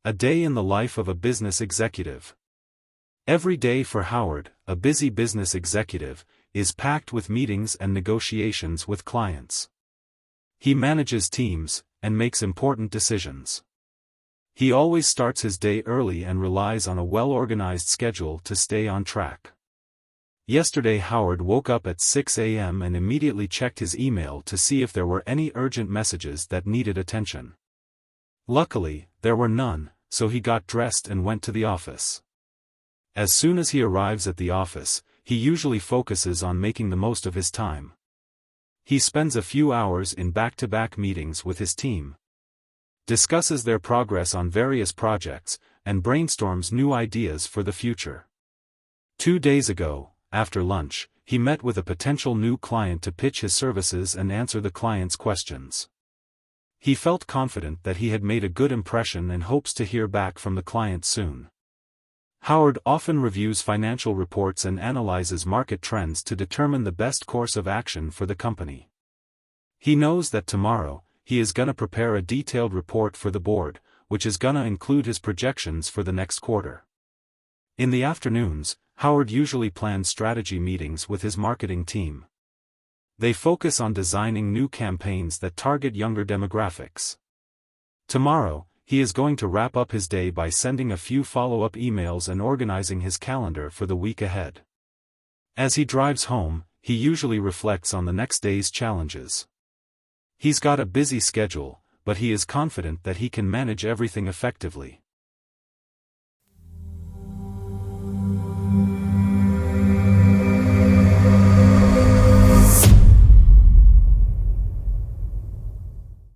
A day in the life of a business executive. Every day for Howard, a busy business executive, is packed with meetings and negotiations with clients. He manages teams, and makes important decisions. He always starts his day early and relies on a well-organized schedule to stay on track. Yesterday Howard woke up at 6 a.m. and immediately checked his email to see if there were any urgent messages that needed attention. Luckily, there were none, so he got dressed and went to the office. As soon as he arrives at the office, he usually focuses on making the most of his time. He spends a few hours in back-to-back meetings with his team, discusses their progress on various projects, and brainstorms new ideas for the future. 2 days ago, after lunch, he met with a potential new client to pitch his services and answer the client's questions. He felt confident that he had made a good impression and hopes to hear back from the client soon. Howard often reviews financial reports and analyzes market trends to determine the best course of action for the company. He knows that tomorrow, he is gonna prepare a detailed report for the board, which is gonna include his projections for the next quarter. In the afternoons, Howard usually plans strategy meetings with his marketing team. They focus on designing new campaigns that target younger demographics. Tomorrow, he is going to wrap up his day by sending a few follow-up emails and organizing his calendar for the week ahead. As he drives home, he usually reflects on the next day's challenges. He's got a busy schedule, but he is confident that he can manage everything effectively.